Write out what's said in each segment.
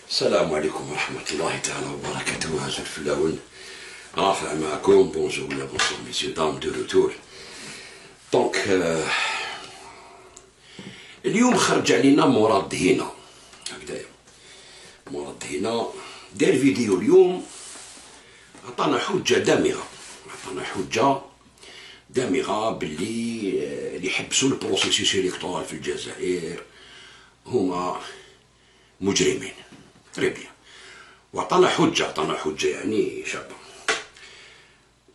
السلام عليكم ورحمة الله تعالى وبركاته. هاجر فلاون رافع معكم. بونجور ولا بونسور ميسيو دام دو روتور. دونك اليوم خرج علينا مراد هنا هكذايا. مراد هنا دار فيديو اليوم، عطانا حجة دامغة باللي اللي يحبسوا البروسيسوس الكترال في الجزائر هما مجرمين. تري بيان. وعطانا حجة يعني شابة.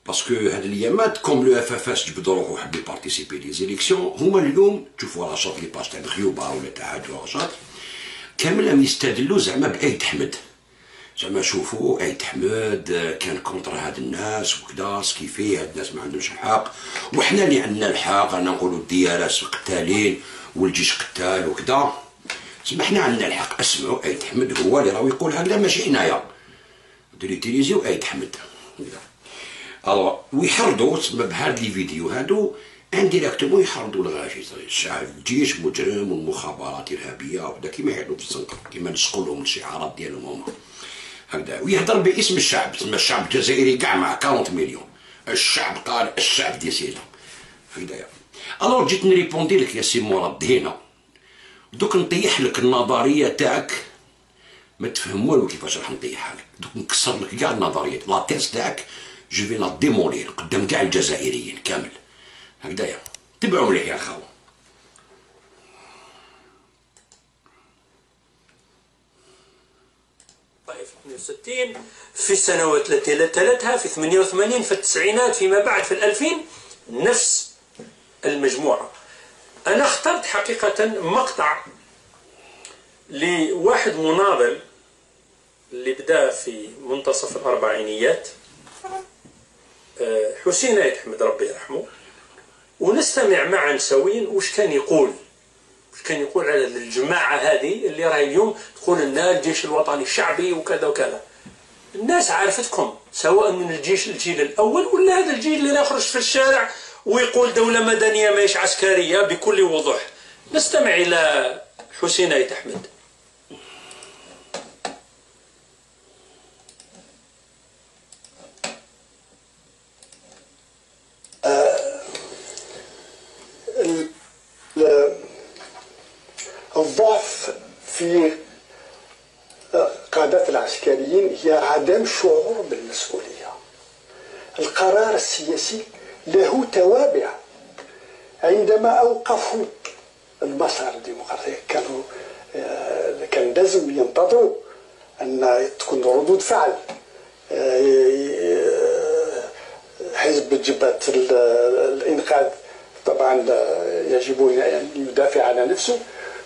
باسكو هاد الايامات كوم لو اف اف اس جبدو روحو حب يبارتيسيبي لي زيليكسيون، هما اليوم تشوفوا راشاط لي باج تاع الخيوبة ولا تاع هاد راشاط كامل راهم يستدلوا زعما بأيد حمد. زعما شوفوا أيد حمد كان كونتر هاد الناس وكذا، سكيفي هاد الناس ما عندهمش الحق وحنا اللي عندنا الحق. انا نقولوا الديارات قتالين والجيش قتال وكذا، تسمى حنا عندنا الحق. اسمعوا أيد حمد هو اللي راهو يقول هكذا، ماشي حنايا. ديريتيليزيو أيد حمد الوغ ويحرضوا تسمى بهاد لي فيديو هادو انديريكتومون يحرضوا الغاشي. الشعب الجيش مجرم والمخابرات ارهابيه وكذا كيما يحلوا في الزنقه، كيما نسقوا لهم الشعارات ديالهم هما هكذا. ويهضر باسم الشعب، تسمى الشعب الجزائري كاع مع 40 مليون. الشعب قال الشعب ديسيدا هكذايا. الوغ جيت نريبوندي لك يا سي مراد هنا، دوك نطيح لك النظريه تاعك ما تفهم والو كيفاش راح نطيحها لك. دوك نكسر لك كاع النظريات، لا تيس تاعك جو في لا ديمولير قدام كاع الجزائريين كامل هكذايا. تبعوا مليح يا خاو. طيب 62 في السنوات التي تلتها، في 88 في التسعينات، فيما بعد في 2000 نفس المجموعة. أنا اخترت حقيقة مقطع لواحد مناضل اللي بدأ في منتصف الأربعينيات، حسين أيد حمد ربي يرحمه، ونستمع معا سويا وش كان يقول على الجماعة هذه اللي راهي اليوم تقول لنا الجيش الوطني الشعبي وكذا وكذا. الناس عرفتكم سواء من الجيل الأول ولا هذا الجيل اللي يخرج في الشارع ويقول دولة مدنية ماهيش عسكرية بكل وضوح. نستمع إلى حسين أيد حمد. الضعف في قادة العسكريين هي عدم شعور بالمسؤولية. القرار السياسي له توابع. عندما أوقفوا المسار الديمقراطي كان لازم ينتظروا أن تكون ردود فعل. حزب جبهة الإنقاذ طبعا يجب أن يدافع عن نفسه،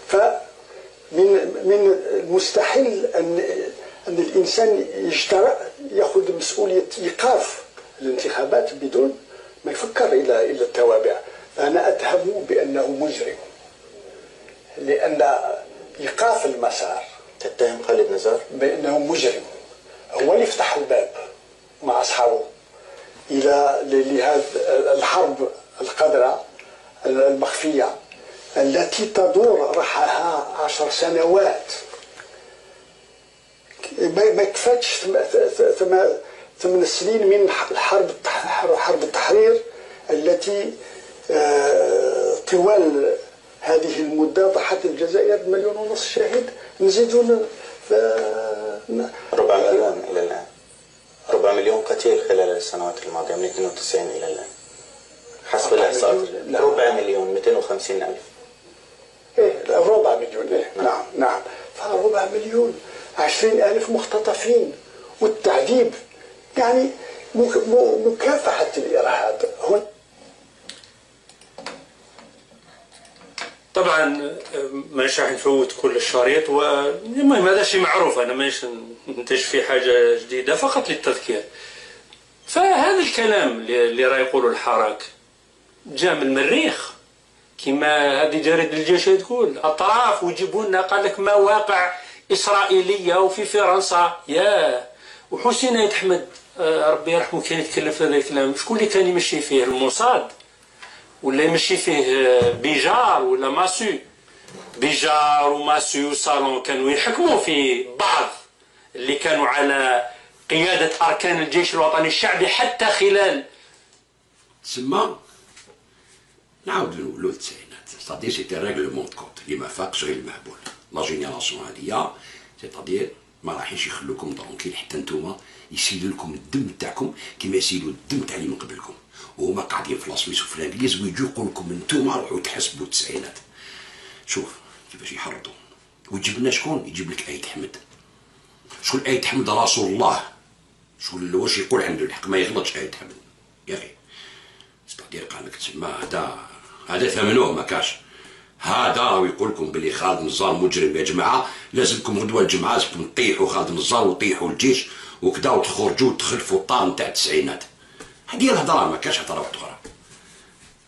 فمن المستحيل أن الإنسان يجترأ يأخذ مسؤولية إيقاف الانتخابات بدون ما يفكر إلى التوابع. فأنا أتهم بأنه مجرم، لأن إيقاف المسار. تتهم خالد نزار بأنه مجرم، هو اللي فتح الباب مع أصحابه لهذه الحرب القذرة المخفية التي تدور رحاها 10 سنوات. ما كفاتش 8 سنين من حرب التحرير التي طوال هذه المدة ضحت الجزائر 1.5 مليون شهيد. نزيدوا 4 مليون إلى الآن، 4 مليون قتيل خلال السنوات الماضية من 92 إلى الآن حسب الإحصاءات. 4 مليون 250 ألف. إيه 4 مليون. إيه نعم. ف4 مليون 20,000 مختطفين، والتعذيب يعني مكافحة الإرهاب. طبعا مانيش راح نفوت كل الشريط، والمهم هذا شيء معروف، انا مانيش ننتج فيه حاجه جديده، فقط للتذكير. فهذا الكلام اللي راه يقولوا الحراك جاء من المريخ، كما هذه جريدة الجيش تقول اطراف ويجيبوا لنا قال لك مواقع اسرائيليه وفي فرنسا. يا وحسين أيد حمد ربي يرحمه كان يتكلم في هذا الكلام. شكون اللي كان يمشي فيه؟ الموساد ولا يمشي فيه بيجار ولا ماسو؟ بيجار وماسيو صالون كانوا يحكموا في بعض اللي كانوا على قيادة أركان الجيش الوطني الشعبي حتى خلال تسمى نعاود نقولو التسعينات سيتادير سيتي ريغلومون دو كونت اللي ما فاقش غير المهبول لا جينيراسيون هاديا سيتادير ما راحينش يخلوكم ترونكيل حتى نتوما يسيلوا لكم الدم تاعكم كيما يسيلوا الدم تاع اللي من قبلكم وهما قاعدين في لاسويس وفي الانجليز ويجوا يقول لكم نتوما روحوا تحسبوا التسعينات. شوف كيفاش يحرضوا ويجيب لنا شكون؟ يجيب لك ايد حمد. شكون ايد حمد؟ رسول الله. شكون واش يقول عنده الحق ما يغلطش ايد حمد يا اخي. ستادير قال لك تسمى هذا ثمنوه ما كاش. هذا راه يقول لكم بلي خالد نزار مجرم يا جماعه لازمكم غدوه الجمعه لازمكم تطيحوا خالد نزار وتطيحوا الجيش وكذا وتخرجوا وتخلفوا الطار نتاع التسعينات. هذه هي الهضره ما كاش هضره واحده اخرى.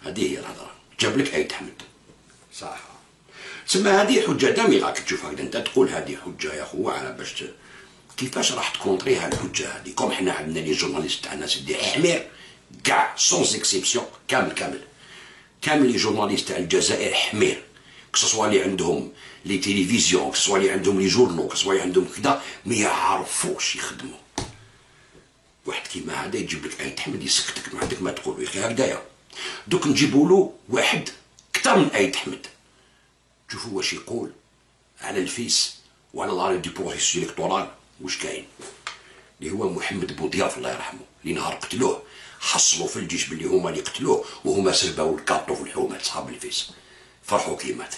هذه هي الهضره. جاب لك ايد حمد صح. تسمى هذه حجه دامي راك تشوف هكذا انت تقول هذه حجه يا خو على باش كيفاش راح تكونطريها الحجه هذه؟ كوم حنا عندنا لي جورناليست تاعنا سيدي حمير كاع سونز اكسيبسيون كامل لي جورناليست تاع الجزائر حمير كسوا اللي عندهم لي تيليفزيون كسوا اللي عندهم لي جورنو كسوا اللي عندهم كذا ما يعرفوش يخدموا. واحد كيما هذا يجيب لك ايد حمد يسكتك ما عندك ما تقول يا اخي هكذايا. دوك نجيبوا له واحد كثر من ايد حمد شوفوا واش يقول على الفيس وعلى لا دي بروسيس الكتورال واش كاين اللي هو محمد بوضياف الله يرحمه اللي نهار قتلوه حصلوا في الجيش باللي هما اللي قتلوه وهما سرباو الكارطو في الحومات صحاب الفيس فرحوا كي مات.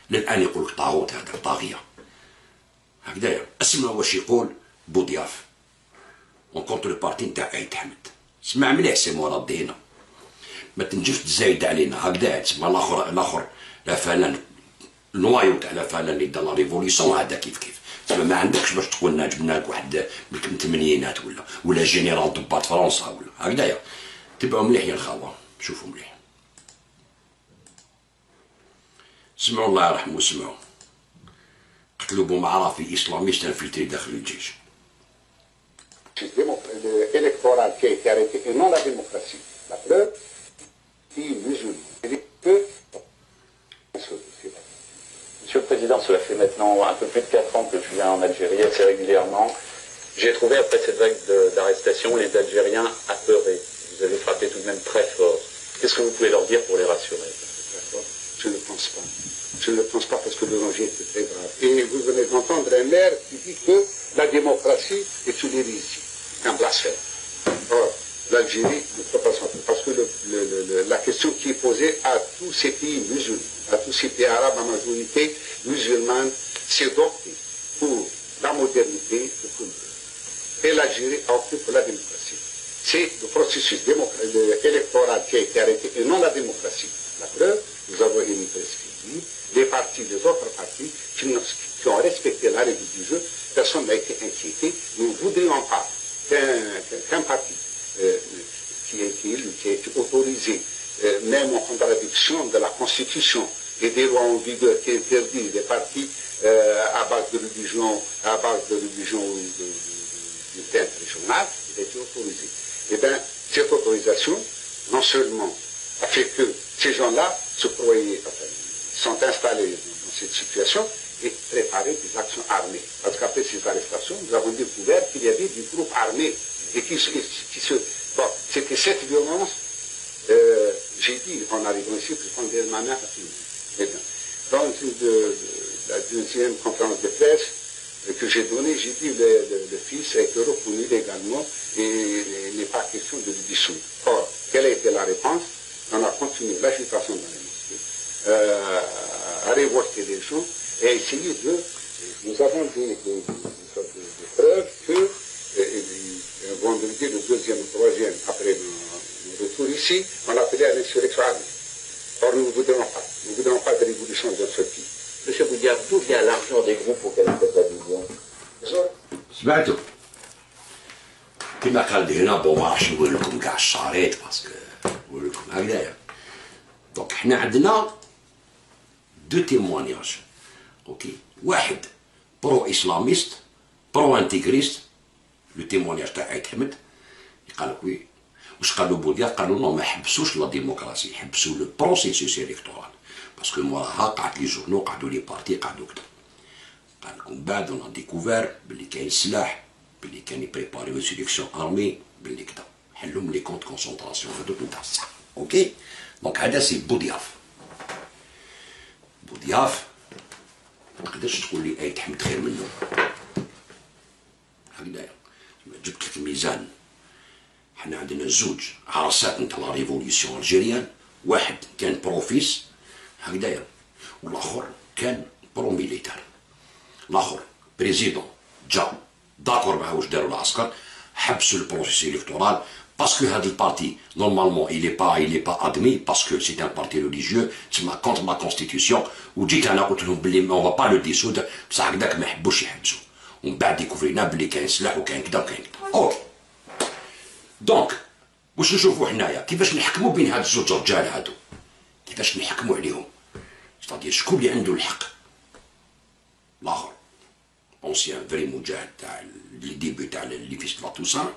للان يقول لك طاغوت هذا طاغيه هكذايا. اسمع واش يقول بوضياف اون كونتر لو بارتي نتاع ايد حمد. اسمع مليح سي مراد هنا ما تنجمش تزايد علينا هكذا. تسمى الاخر لا فلان النوايو تاع لا فلان اللي دار لا ريفوليسيون هذا كيف تسمى ما عندكش باش تقول لنا جبنا لك واحد من الثمانينات ولا جينيرال دوبات فرنسا ولا هكذايا. تبعوا مليح يا الخاوه شوفوا مليح سمعوا الله يرحمه سمعوا. قتلوا بومعرافي اسلاميست انفلتري داخل الجيش. électoral qui a été arrêté et non la démocratie. La preuve, qui musulman. Monsieur le Président, cela fait maintenant un peu plus de 4 ans que je viens en Algérie assez régulièrement. J'ai trouvé après cette vague d'arrestations les Algériens apeurés. Vous avez frappé tout de même très fort. Qu'est-ce que vous pouvez leur dire pour les rassurer? Je ne pense pas. Je ne le pense pas parce que le danger était très grave. Et vous venez d'entendre un maire qui dit que la démocratie est une hérésie, un blasphème. Or, l'Algérie ne peut pas s'en faire parce que la question qui est posée à tous ces pays musulmans, à tous ces pays arabes à majorité musulmane, c'est d'opter pour la modernité et l'Algérie a opté pour la démocratie. C'est le processus électoral qui a été arrêté et non la démocratie. La preuve, nous avons une presse libre, les partis, les autres partis qui ont respecté la règle du jeu, personne n'a été inquiété. Nous ne voudrions pas qu'un parti qui a été élu, qui a été autorisé, même en contradiction de la Constitution et des lois en vigueur qui interdisent des partis à base de religion ou d'une teinte régionale, il a été autorisé. Et bien, cette autorisation, non seulement a fait que ces gens-là se croyaient, sont installés dans cette situation et préparaient des actions armées. Parce qu'après ces arrestations, nous avons découvert qu'il y avait des groupes armés et qui se... Bon, c'était cette violence, j'ai dit en arrivant ici que je prendrais le mandat à tout. Dans la deuxième conférence de presse que j'ai donnée, j'ai dit le fils a été reconnu légalement et il n'est pas question de le dissoudre. Or, quelle a été la réponse? On a continué l'agitation dans les mosquées, à révolter les gens et à essayer de... Nous avons des preuves que vendredi, le deuxième ou troisième, après le retour ici, on appelait à l'insurrection armée. Or, nous ne voudrons pas de révolution dans ce pays. Monsieur Boudiaf, d'où vient l'argent des groupes auxquels vous faites allusion? سمعتوا كما قال هنا بون ما راحش نقول لكم كاع الشريط باسكو نقول لكم هكذايا. دونك حنا عندنا دو تيموانياج اوكي. واحد برو اسلاميست برو انتيغريست لو تيموانياج تاع عيد حمد قال لك وي واش قالوا بوضياف؟ قالوا نو ما حبسوش لا ديموكراسي، حبسوا لو بروسيسوس الكتورال باسكو موراها قعدت لي جورنو قعدوا لي بارتي قعدوا كدا. قال لك من بعد اون ديكوفير بلي كاين سلاح، بلي كان يبريباريو سيليكسيون ارمي، بلي كدا حلهم لي كونت كونسونطراسيون هذوك نتاع الصح. اوكي دونك هذا سي بوضياف. بوضياف ما تقدرش تقول لي اي تحمد خير منه هكذايا. جبت لك الميزان، حنا عندنا زوج عرسات نتاع لا ريفوليسيون الجيريان، واحد كان بروفيس هكذايا والاخر كان برو ميليتار. الاخر بريزيدون جا داكور مع واش داروا العسكر، حبسوا البروسيس الكتورال باسكو هذا البارتي نورمالمون il est pas admis باسكو سي ان بارتي ريليجيو تسمى كونتر لا كونستيتيسيون. وجيت انا قلت لهم بلي اون با لو ديسود، بصح هكذاك ما حبوش يحبسوا. ومن بعد ديكوفرينا بلي كاين سلاح وكاين كذا وكاين كذا. اوكي دونك واش نشوفوا حنايا كيفاش نحكموا بين هاد الزوج رجال هادو، كيفاش نحكموا عليهم، ستادير شكون اللي عنده الحق. الاخر اونسيان فري مجاهد تاع لي ديبي تاع لي فيستيفال توسان،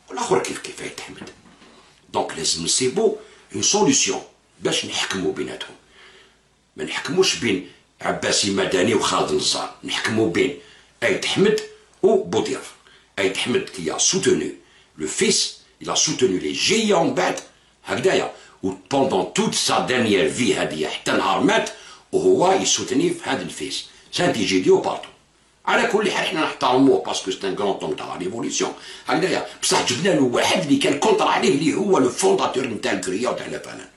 والاخر كيف يتحمد. دونك لازم نسيبو اون سوليسيون باش نحكموا بيناتهم. ما نحكموش بين عباسي مدني وخالد النزار، نحكموا بين ايت حمد وبوضياف. ايت حمد كي سوتوني لو فيس، il a soutenu les GIA من بعد هكذايا، و بوندون توت سا دانيير في هذه حتى نهار مات وهو يسوتني في هذا الفيس. سانتي جي ديو بارتو. على كل حال حنا نحترموه باسكو سي ان كرون طون تاع لا ريفوليسيون هكذايا، بصح جبنا له واحد اللي كان كونتر عليه اللي هو لو فونداتور نتاع الكريه وتاع لافانان.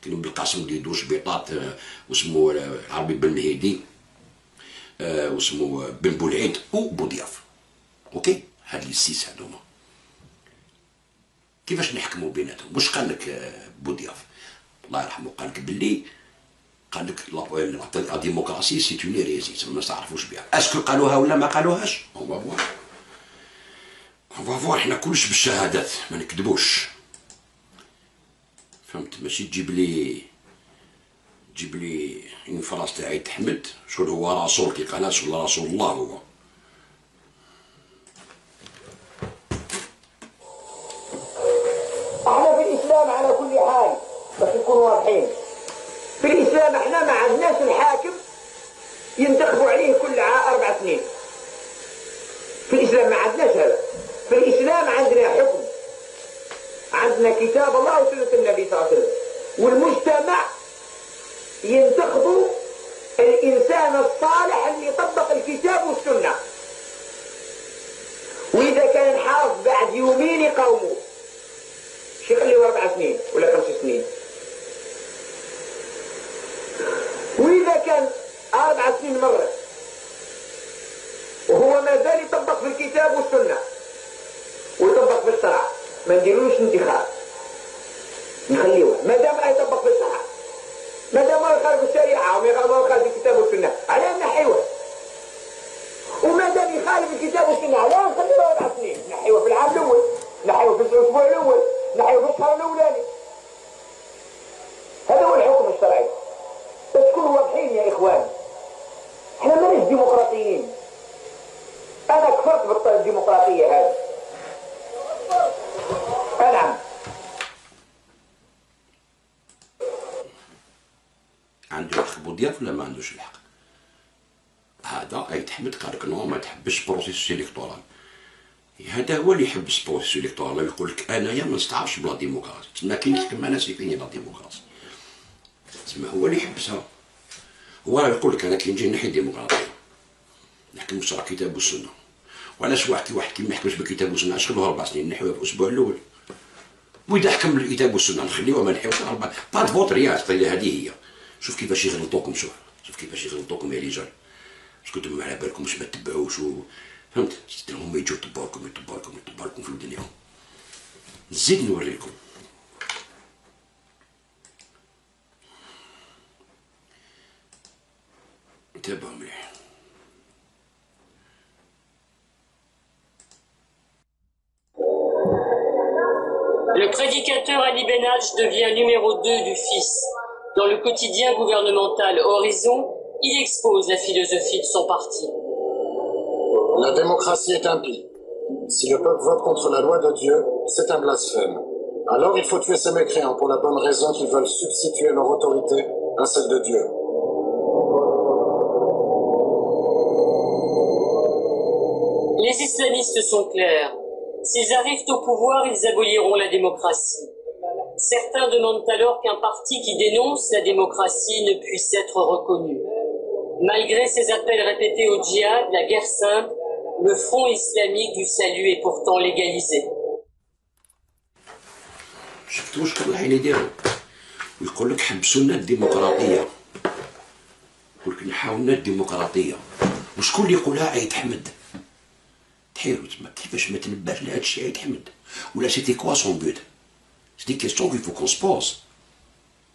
كاين بالقاسم ديدو شبيطات واسمو العربي بن مهيدي واسمو بن بولعيد وبوضياف. اوكي هاد لي سيس هادوما كيفاش نحكموا بيناتهم. واش قال لك بوضياف الله يرحمه؟ قال لك باللي قال لك لا ديموكراسي سي اون هيريزي، ما تعرفوش بها. اسكو قالوها ولا ما قالوهاش؟ اون فوا فوار حنا كلش بالشهادات ما نكذبوش، فهمت؟ ماشي تجيب لي اون فراس تاع عيد حمد شكون هو رسول كي قال ولا رسول الله هو. احنا في الاسلام على كل حال باش نكونوا واضحين، في الاسلام احنا ما عندناش الحاكم ينتخبوا عليه كل 4 سنين. في الاسلام ما عندناش هذا. في الاسلام عندنا حكم، عندنا كتاب الله وسنة النبي صلى الله عليه وسلم، والمجتمع ينتخبوا الانسان الصالح اللي يطبق الكتاب والسنة. واذا كان حافظ بعد يومين يقاوموه، مش يخليه 4 سنين ولا 5 سنين. واذا كان 4 سنين مرة وهو ما زال يطبق في الكتاب والسنة ويطبق في الشرع، ما نديروش انتخاب، نخليوه ما دام يطبق في الشرع، ما دام ما يخالف الشريعة وما يخالف الكتاب والسنة علاه نحيوه. وما دام يخالف الكتاب والسنة علاه نخليوه 4 سنين، نحيوه في العام الأول، نحيوه في الأسبوع الأول، نحيوه في الشهر الأولاني. هذا هو الحكم الشرعي. بس تكونوا واضحين يا إخوان، احنا ماناش ديمقراطيين. أنا كفرت بالديمقراطية هذه. نعم. عنده الحق بوضياف ولا ما عندوش الحق؟ هذا اي تحمد قال لك نو ما تحبش بروسيس الكتورال. هذا هو اللي يحبس بروسيس الكتورال، يقول لك انايا ما نستعرفش بلا ديمقراطي، تسمى كاين كما ناس يفيني لا ديمقراطي، تسمى هو اللي يحبسها. هو يقول لك انا كي نجي نحي الديمقراطيه نحكم بالشرع كتاب والسنه. وعلاش واحد كي ما يحكمش بالكتاب والسنه علاش خلوه 4 سنين نحيوه في الاسبوع الاول؟ واذا حكم بالكتاب والسنه نخليوه ما نحيوش 4 با فوت ريال. هذه هي. شوف كيفاش يغلطوكم، شوف كيفاش يغلطوكم يا رجال. اش كنتم على بالكم ما تتبعوش فهمت؟ هما يجوا يتبعوا لكم في الدنيا. نزيد نوري لكم. انتبهوا مليح. Le prédicateur Ali Benadj devient numéro 2 du FIS. Dans le quotidien gouvernemental Horizon, il expose la philosophie de son parti. La démocratie est impie. Si le peuple vote contre la loi de Dieu, c'est un blasphème. Alors il faut tuer ces mécréants pour la bonne raison qu'ils veulent substituer leur autorité à celle de Dieu. Les islamistes sont clairs. S'ils arrivent au pouvoir, ils aboliront la démocratie. Certains demandent alors qu'un parti qui dénonce la démocratie ne puisse être reconnu. Malgré ces appels répétés au djihad, la guerre sainte, le Front islamique du salut est pourtant légalisé. شفتوا واش كانوا رايحين يديروا؟ ويقول لك حبسوا لنا الديمقراطيه، يقول لك نحاول لنا الديمقراطيه، وشكون اللي يقولها؟ عيد حمد. تحيروا تما كيفاش ما تنبهش لهذا الشيء عيد حمد؟ ولا سيتي كوا سون بوت؟ سيتي كيستيون كيل فو كون سبوز.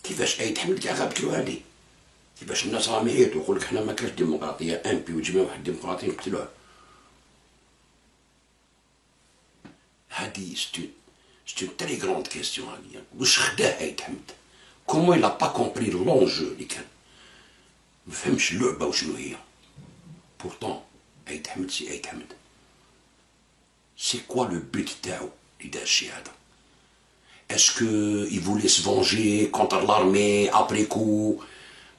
كيفاش عيد حمد كاع غابت له هادي؟ كيفاش الناس راهم يعيطوا يقول لك حنا ما كاش ديمقراطيه امبي ويجمعوا واحد الديمقراطيه نقتلوه. هادي C'est une très grande question. واش خداه عيد حمد؟ كومون إلا با كومبري لونجو اللي كان؟ مفهمش اللعبة وشنو هي. بورتون عيد حمد سي عيد حمد. سي كوا لو بوت تاعو اللي دار الشي هذا؟ اسكو il voulait se venger contre l'armée après coup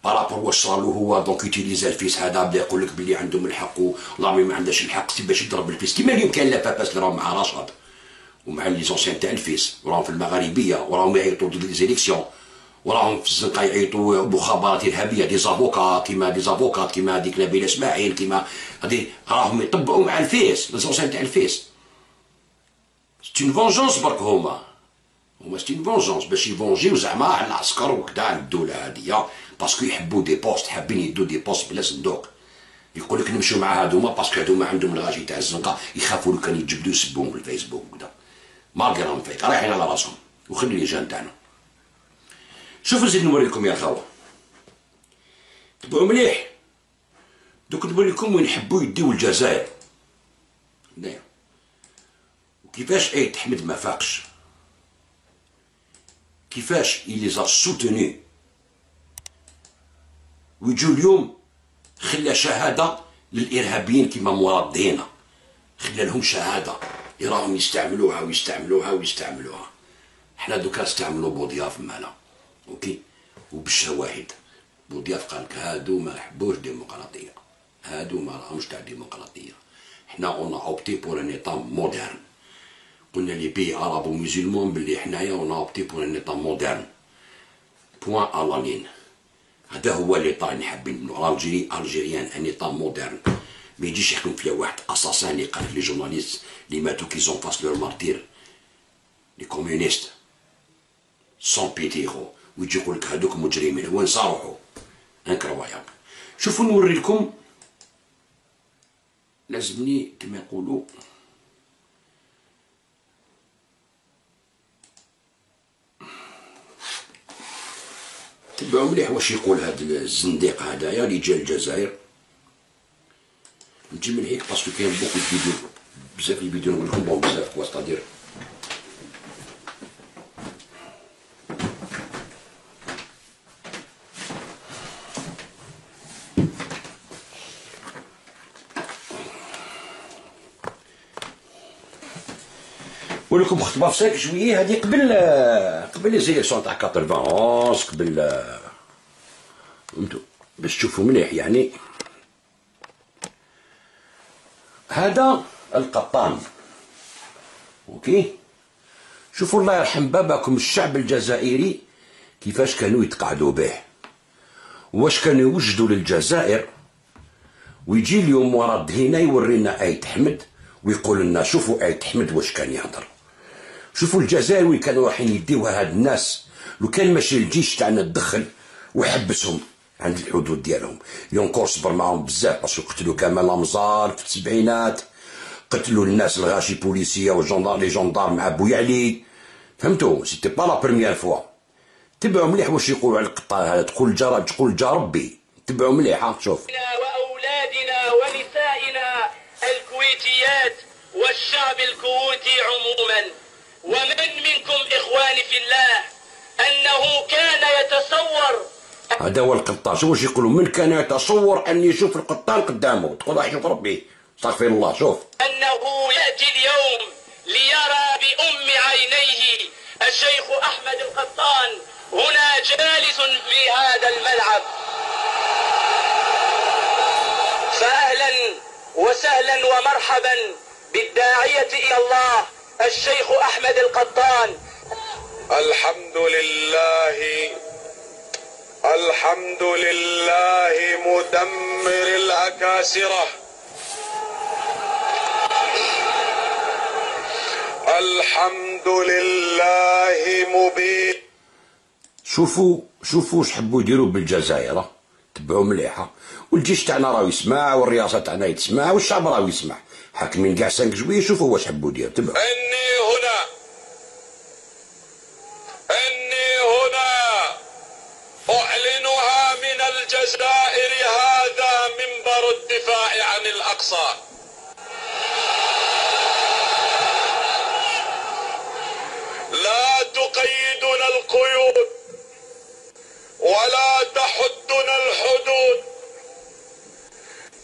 بارابور واش صارلو هو دونك يوتيليزا الفيس هذا بدا يقول لك بلي عندهم الحق والارمي ما عندهاش الحق باش يضرب الفيس كيما اليوم كاين لاباباس اللي راهم مع رشاد ومع لي زونسيان تاع الفيس وراهم في المغاربيه وراهم يعيطوا ضد لي زيليكسيون وراهم في الزنقه يعيطوا مخابرات ارهابيه دي زافوكات كيما هذيك نبيله اسماعيل كيما هذه راهم يطبقوا مع الفيس لي زونسيان تاع الفيس. سي اون فونجونس برك هما سي اون فونجونس باش يفونجيو زعما على العسكر وكذا على الدوله هذه باسكو يحبوا دي بوست حابين يدوا دي بوست بلا صندوق. يقول لك نمشيو مع هذوما باسكو هذوما عندهم الغاشي تاع الزنقه يخافوا لو كان يتجبدوا يسبوهم في الفيسبوك وكذا مالغي راهم فايق رايحين على راسهم. وخلي لي جان تاعنا شوفوا نزيد نوريكم يا خاوه تبعوا مليح دوك نوريكم وين يحبوا يديو الجزائر هنايا وكيفاش عيد حمد ما فاقش كيفاش إليزا سوتوني ويجوا اليوم خلى شهاده للارهابيين كيما مراد دينا خلى لهم شهاده اللي راهم يستعملوها حنا دوكا نستعملو بوضياف مالا اوكي وبالشواهد. بوضياف قال لك هادو ما يحبوش ديمقراطيه هادو ما راهمش تاع ديمقراطيه حنا اون اوبتي بور ان ايطام مودرن قلنا لي بي عرب ومسلمون بلي حنايا اون اوبتي بور ان ايطام مودرن بوان الانين. هذا هو اللي طالع حابين منو الجيريان ان ايطام مودرن ما يجيش يحكم فيها واحد اساسان اللي قال لي جورناليست اللي ماتوا كي زون فاس لور مارتير لي كومونيست سون بيتيغو ويجي يقول لك هذوك مجرمين وين صاروحوا انكرويابل. شوفوا نوري لكم لازمني كما يقولوا تبعوا مليح واش يقول هذا الزنديق هذايا اللي جا الجزائر. نجي من هيك باسكو كاين بوكو فيديو بزاف الفيديو نقول لكم بون بزاف كوا ستادير نقول لكم خطبه في 5 جويي هذه قبل لي زيليكسيون تاع 91 قبل فهمتوا باش تشوفوا مليح يعني. هذا القطان اوكي شوفوا الله يرحم باباكم الشعب الجزائري كيفاش كانوا يتقعدوا به واش كانوا يوجدوا للجزائر ويجي اليوم مراد هنا يورينا عيد حمد ويقول لنا شوفوا عيد حمد واش كان يهضر. شوفوا الجزائر وين كانوا رايحين يديوها هاد الناس لو كان ماشي الجيش تاعنا تدخل ويحبسهم عند الحدود ديالهم. يونكور صبر معاهم بزاف باسكو قتلوا كمال امزار في السبعينات قتلوا الناس الغاشي بوليسيه والجندار لي جندار مع بويعلي فهمتوا سيتي با لا بروميير فوا. تبعوا مليح واش يقولوا على القطار هذا تقول جا ربي تبعوا مليح شوف. واولادنا ونسائنا الكويتيات والشعب الكويتي عموما ومن منكم اخواني في الله انه كان يتصور. هذا هو القطار شوف واش يقولوا من كان يتصور ان يشوف القطار قدامه تقول راح يشوف ربي استغفر الله. شوف انه ياتي اليوم ليرى بام عينيه الشيخ احمد القطان هنا جالس في هذا الملعب. فاهلا وسهلا ومرحبا بالداعية إلى الله الشيخ أحمد القطان. الحمد لله، الحمد لله مدمر الأكاسرة، الحمد لله مبين. شوفوا واش حبوا يديروا بالجزائر، تبعوا مليحه، والجيش تاعنا راه يسمع، والرئاسه تاعنا يتسمع، والشعب راه يسمع، حاكمين كاع 5 جويه. شوفوا واش حبوا يديروا، تبعوا. اني هنا اعلنها من الجزائر، هذا منبر الدفاع عن الاقصى. لا تقيدنا القيود ولا تحدنا الحدود،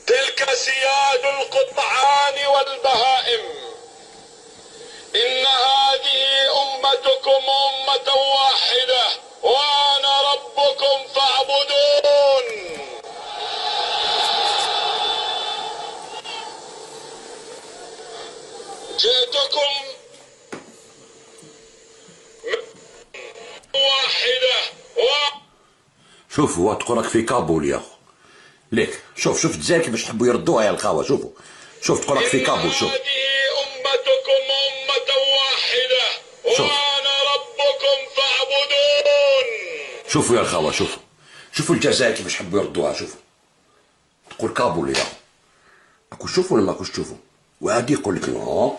تلك سياد القطعان والبهائم. إن هذه أمتكم أمة واحدة وأنا ربكم فاعبدون. جئتكم واحدة شوفوا تقولك في كابول يا اخو ليك، شوف الجزائر كيفاش حبوا يردوها يا الخاوه. شوف تقولك في كابول. شوف هذه أمتكم أمة واحدة وأنا ربكم فاعبدون. شوفوا يا الخاوه، شوفوا الجزائر كيفاش حبوا يردوها. شوفوا تقول كابول يا اخو، راكو تشوفوا ولا ماكوش تشوفوا؟ وهادي يقول لك نو،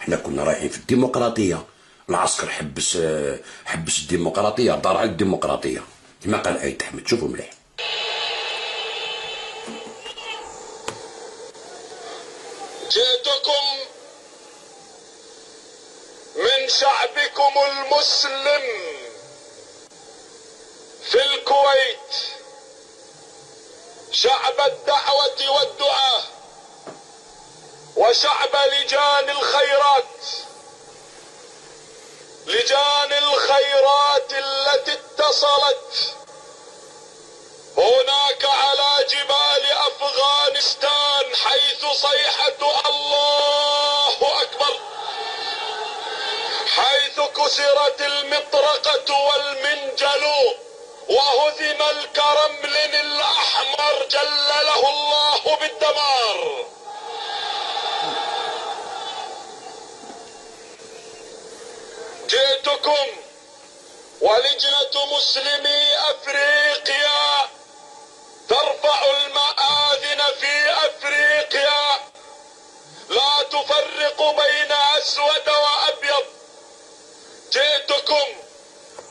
حنا كنا رايحين في الديمقراطيه، العسكر حبس الديمقراطيه، دار على الديمقراطيه كما قال عيد احمد. شوفوا مليح. جئتكم من شعبكم المسلم في الكويت، شعب الدعوة والدعاء، وشعب لجان الخيرات، لجان الخيرات التي اتصلت هناك على جبال أفغانستان، حيث صيحة الله أكبر، حيث كسرت المطرقة والمنجل وهزم الكرملين الأحمر جلله الله بالدمار. جئتكم ولجنة مسلمي أفريقيا ترفع المآذن في أفريقيا، لا تفرق بين أسود وأبيض. جئتكم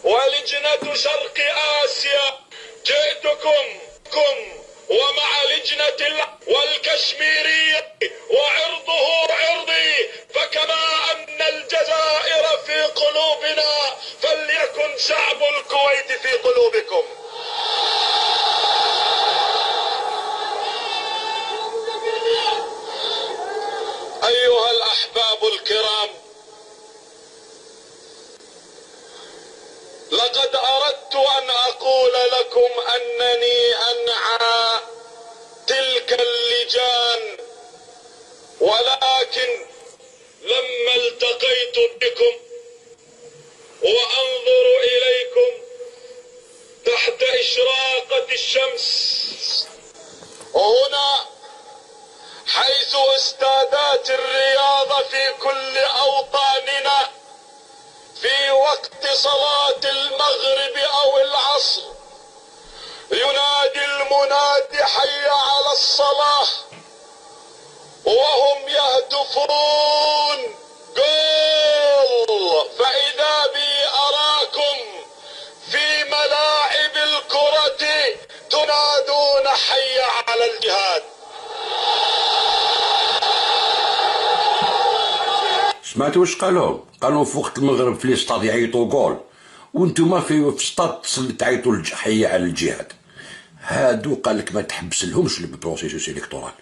ولجنة شرق آسيا، جئتكم ومع لجنة والكشميرية، وعرضه عرضي، فكما أن الجزائر في قلوبنا فليكن شعب الكويت في قلوبكم. أيها الأحباب الكرام، لقد أردت أن أقول لكم أنني أنعى تلك اللجان، ولكن لما التقيت بكم وأنظر إليكم تحت إشراقة الشمس هنا، حيث استادات الرياضة في كل أوطاننا في وقت صلاة المغرب أو العصر ينادي المنادي حي على الصلاة، وهم يهتفون جول، فإذا بي أراكم في ملاعب الكرة تنادون حي على الجهاد. سمعتوا واش قالوا في وقت المغرب في الاستاد يعيطوا جول، وانتم في الاستاد تعيطوا حي على الجهاد. هادو قال لك ما تحبس لهمش البروسيسوس الكتورال.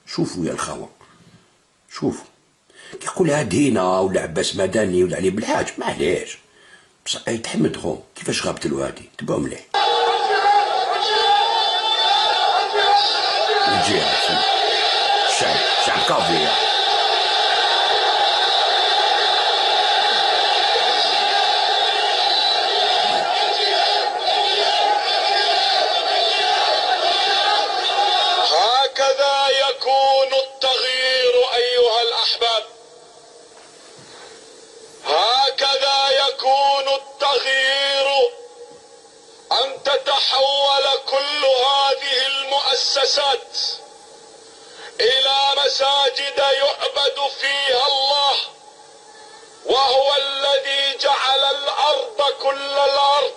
شوفوا يا الخوه، شوفوا يقول هاد هنا ولا عباس مدني ولا علي بالحاج، معليش بصح عيد احمد هو كيفاش غابت له هادي. تبعوا مليح الجهاد، شعب كافي. هكذا يكون التغيير أيها الأحباب، هكذا يكون التغيير، أن تتحول كل هذه المؤسسات إلى مساجد يعبد فيها الله، وهو الذي جعل الأرض كل الأرض.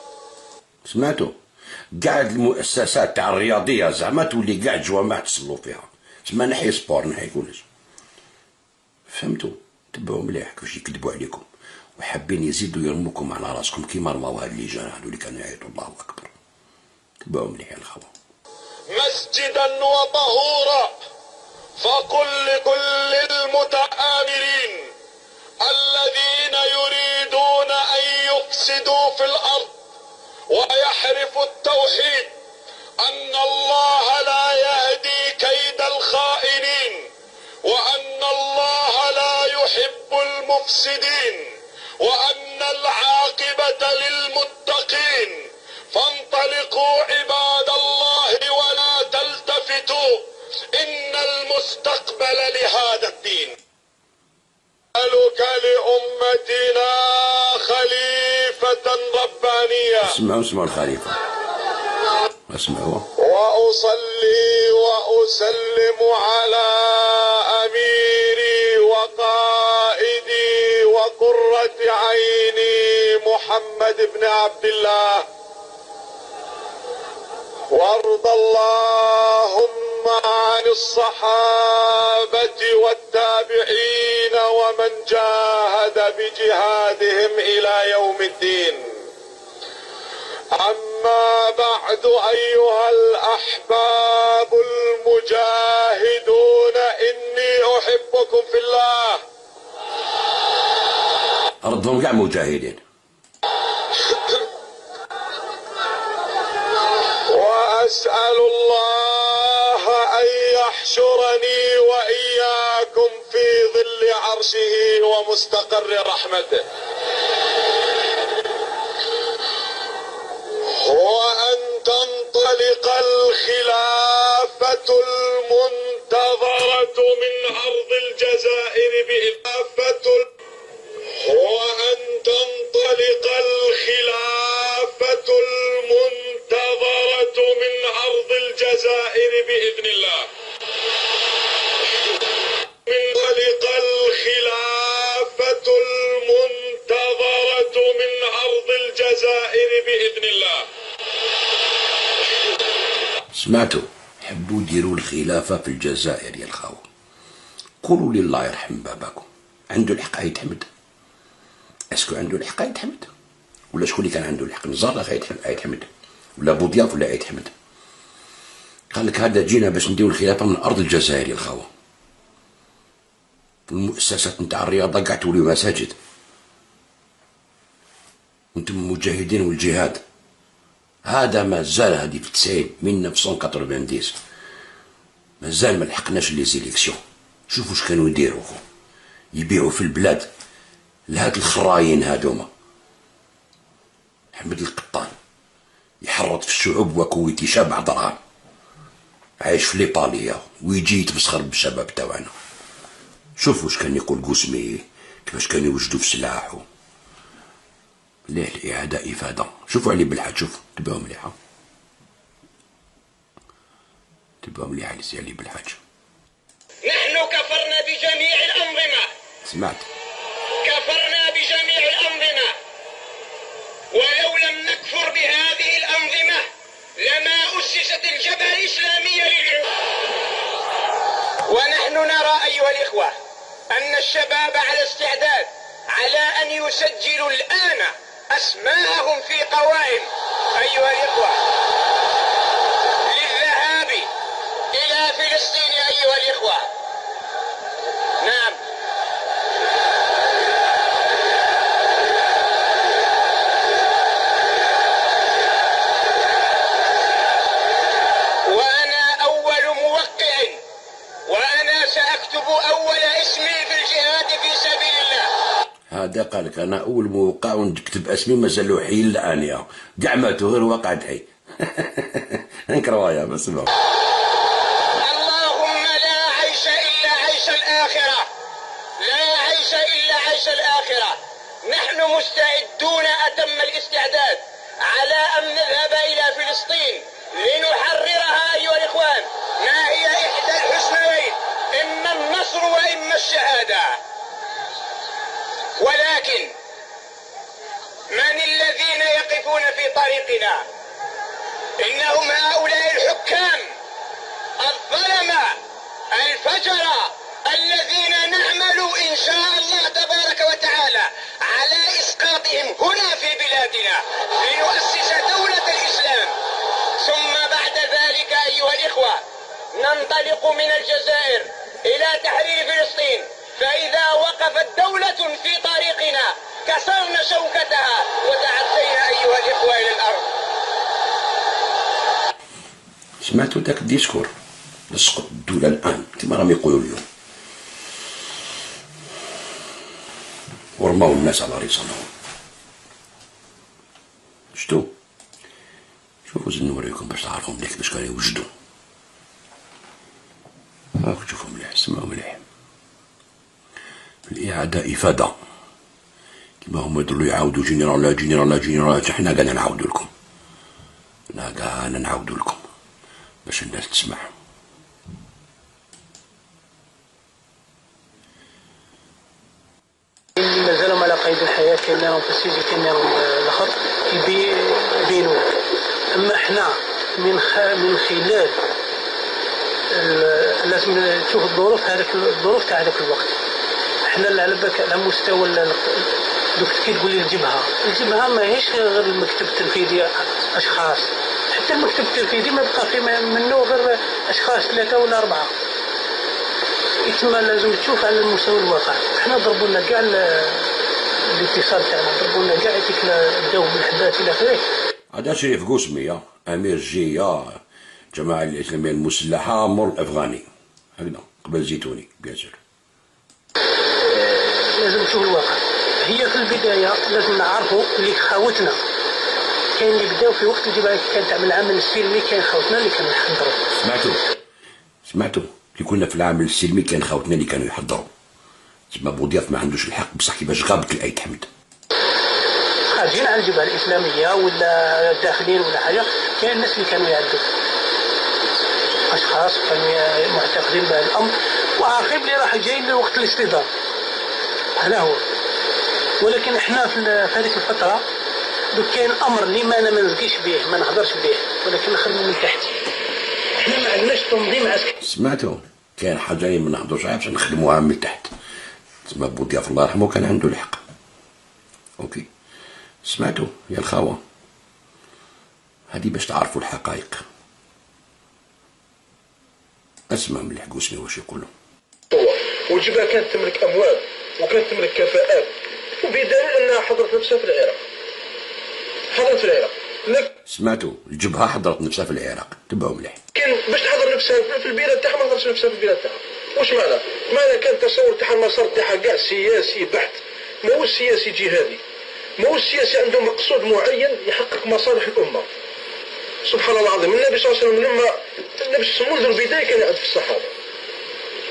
سمعتوا؟ قاعد المؤسسات تاع الرياضيه زعما تولي قاع جوامع تصلوا فيها، تسمى نحي سبور نحي كلش. فهمتوا؟ تبعوا مليح كيفاش يكذبوا عليكم وحابين يزيدوا يرموكم على راسكم كيما رماو هاد اللجان هادو اللي كانوا يعيطوا الله اكبر. تبعوا مليح يا الخوة. مسجدا وطهورا، فقل لكل المتآمرين الذين يريدون أن يفسدوا في الأرض ويحرفوا التوحيد أن الله لا يهدي كيد الخائنين، وأن الله لا يحب المفسدين، وأن العاقبة للمتقين. فانطلقوا عباد الله ولا تلتفتوا، إن المستقبل لهذا الدين. أسألك لأمتنا خليفة ربانية. اسمعوا الخليفة، اسمعوا. وأصلي وأسلم على أميري وقائدي وقرة عيني محمد بن عبد الله، وارض اللهم عن الصحابة والتابعين ومن جاهد بجهادهم إلى يوم الدين. أما بعد أيها الأحباب المجاهدون، إني أحبكم في الله. أرضهم كاع مجاهدين. وأسأل الله أن يحشرني وإياكم في ظل عرشه ومستقر رحمته، وأن تنطلق الخلافة المنتظرة من أرض الجزائر وأن تنطلق الخلافة المنتظرة من أرض الجزائر بإذن الله. تنطلق الخلافة المنتظرة من أرض الجزائر بإذن الله. سمعتوا؟ حبوا يديروا الخلافة في الجزائر يا الخاوة. قولوا لي الله يرحم باباكم، عنده الحق يتحمد؟ اسكو عنده الحق يتحمد؟ ولا شكون اللي كان عنده الحق؟ نزار يتحمد ولا بوضياف ولا يتحمد؟ قال لك هذا جينا باش نديروا الخلافة من أرض الجزائر يا الخاوة. المؤسسات نتاع الرياضة قاع توليو مساجد، وانتم مجاهدين والجهاد. هذا مازال هذه في 90 من 1990 مازال ما لحقناش لي زيليكسيون. شوفوا واش كانوا يديروا، يبيعوا في البلاد لهاد الخراين هادوما. حمد القطان يحرض في الشعوب وكويتي شابع دراهم، عايش في ليطاليا ويجي يتمسخر بالشباب تاعنا. شوفوا واش كان يقول قسمي، كيفاش كانوا يوجدوا في سلاحه. ليه الإعادة إفادة. شوفوا علي بالحاج، شوفوا تبعوا مليحة، تبعوا مليحة علي بالحاج. نحن كفرنا بجميع الأنظمة. سمعت؟ كفرنا بجميع الأنظمة، ولو لم نكفر بهذه الأنظمة لما أسست الجبهة الإسلامية ونحن نرى أيها الإخوة أن الشباب على استعداد على أن يسجلوا الآن أسماءهم في قوائم أيها الإخوة للذهاب إلى فلسطين أيها الإخوة. نعم، وأنا أول موقع، وأنا سأكتب أول اسمي في الجهاد في سبيل الله. هذا قال لك انا اول موقع ونكتب اسمي مازالو حي الان، يا كاع ماتوا غير وقعت حي. انكروا يا بس. الله ونحن مستعدون أتم الاستعداد على أن نذهب إلى فلسطين لنحررها أيها الإخوان. ما هي إحدى الحسنيين، إما النصر وإما الشهادة. ولكن من الذين يقفون في طريقنا؟ إنهم هؤلاء الحكام الظلمة الفجرة الذين نعمل إن شاء الله تبارك وتعالى على إسقاطهم هنا في بلادنا لنؤسس دولة الإسلام. ثم بعد ذلك أيها الإخوة ننطلق من الجزائر إلى تحرير فلسطين، فإذا وقفت دولة في طريقنا كسرنا شوكتها وتعدينا أيها الإخوة إلى الأرض. سمعتوا داك الديسكور نسقط الدولة الآن كما راهم يقولوا اليوم، ورماو الناس على رصانهم. شتو شوفوا زين نوريكم باش تعرفوا مليح كيفاش كانوا يوجدوا. هاك شوفوا مليح، سمعوا مليح. الإعادة إفادة كيما هما يضلوا يعاودوا جينيرال لا جينيرال لا جينيرال، حنا قاعدين نعاودوا لكم، حنا قاعدين نعاودوا لكم باش الناس تسمع. اللي مازالوا على قيد الحياة كاين لهم في السجن كاين لهم الآخر يبينوا. أما احنا من خلال لازم تشوف الظروف، هذاك الظروف تاع هذاك الوقت. احنا على بالك على مستوى دوك كي تقول لي الجبهة ماهيش غير المكتب التنفيذي أشخاص، حتى المكتب التنفيذي ما بقى فيه منه غير أشخاص 3 ولا 4. يتما لازم تشوف على المستوى الواقع. احنا ضربوا لنا كاع الاتصال تاعنا، ضربوا لنا كاع ديك الدوم الحبات الى اخره. هذا شريف قوسمية امير الجيه الجماعة الإسلامية المسلحة مور الأفغاني هكذا قبل زيتوني بيان سور. لازم نشوف الواقع. هي في البداية لازم نعرفوا اللي خاوتنا، كاين اللي بداو في وقت الجبهة كانت تعمل العمل السلمي، كاين خاوتنا اللي كانوا يحضروا. سمعتوا كي كنا في العمل السلمي كان خاوتنا اللي كانوا يحضروا. تسمى بوضياف ما عندوش الحق بصح كيفاش غابت الأيد حمد. خارجين على الجبهة الإسلامية ولا داخلين ولا حاجة، كاين الناس اللي كانوا يعدوا أشخاص كانوا معتقدين بهذا الأمر، وآخر اللي راح جايين لوقت الاصطدام. هذا هو. ولكن احنا في هذيك الفترة دوك كاين أمر اللي ما أنا ما نزكيش به ما نهضرش به، ولكن نخدموا من تحت. احنا ما عندناش تنظيم عسكري. سمعتوا كاين حاجة ما نهضروش عليها باش نخدموها من تحت. تسمى بوضياف الله يرحمه كان عنده الحق. اوكي سمعتوا يا الخاوة، هذه باش تعرفوا الحقائق. اسمع مليح قوسمي واش يقولوا. والجبهة كانت تملك أموال وكانت تملك كفاءات، وبدليل أنها حضرت نفسها في العراق. حضرت في العراق. سمعتوا الجبهة حضرت نفسها في العراق، تبعوا مليح. كان باش تحضر نفسها في البلاد تاعها ما حضرتش نفسها في البلاد تاعها. واش معنى؟ معنى كان تصور تاع المسار تاعها كاع سياسي بحت، ماهوش سياسي جهادي، ماهوش سياسي عنده مقصود معين يحقق مصالح الأمة. سبحان الله العظيم، النبي صلى الله عليه وسلم لما منذ البداية كان يعد في الصحابة،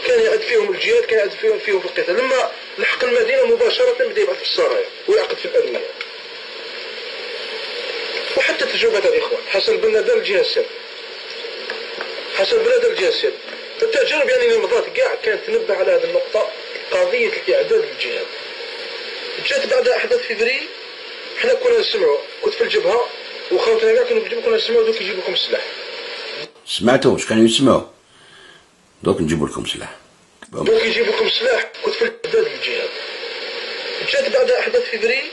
كان يعد فيهم الجهاد، كان يعد فيهم في القتال. لما لحق المدينة مباشرة بدا يبعث في السرايا ويعقد في الأدمية. وحتى تجربة الإخوان حسن البنا دار الجهة السر، حسن البنا دار الجهة السر، التجارب يعني اللي مضات كاع كانت تنبه على هذه النقطة، قضية الإعداد للجهاد. جات بعد أحداث فبراير، حنا كنا نسمعوا، كنت في الجبهة وخاوتنا كاع كنا نسمعوا دوك يجيبوا لكم السلاح. سمعتوا واش كانوا يسمعوا؟ دوك نجيبوا لكم سلاح. دوك يجيبوا لكم سلاح، كنت في الإعداد للجهاد. جات بعد أحداث فبراير،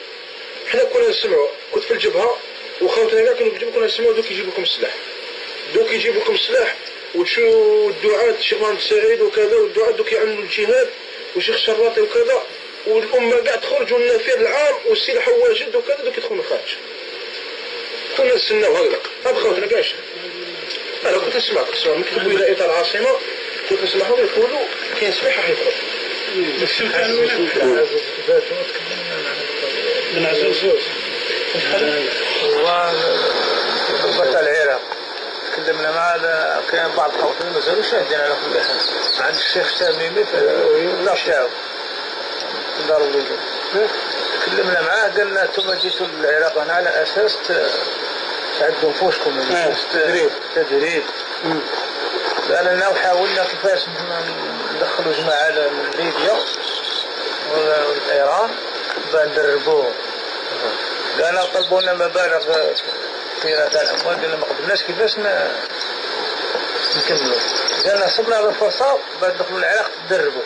حنا كنا نسمعوا، كنت في الجبهة وخاوتنا كاع كنا نسمعوا دوك يجيبوا لكم السلاح. دوك يجيبوا لكم السلاح وتشوفوا الدعاة الشيخ محمد سعيد وكذا، والدعاة دوك يعلموا الجهاد والشيخ شراطي وكذا، والأمة قاعد تخرجوا النفير العام والسلاح واجد وكذا، دوك يدخلوا الخارج. كنا نستناو هكذا، خوتنا كاع. أنا كنت نسمع مكتب ولاية العاصمة، كنت نسمعهم يقولوا كاين سلاح راح يدخل. من عزوز وبطل العراق تكلمنا مع كاين بعض خوتنا مازالوا شاهدين على كل حال. عند الشيخ تميمي في النشاو في دار الوليد تكلمنا معاه قالنا انتم جيتوا للعراق هنا على اساس تعدوا نفوسكم تدريب قال لنا وحاولنا كيفاش ندخلوا جماعه من ليبيا وايران باش ندربوهم. قالنا طلبوا لنا مبالغ كثيره تاع الاموال قالنا ما قدرناش كيفاش نكملوا. قالنا صبنا على الفرصه باش ندخلوا العراق تدربوا.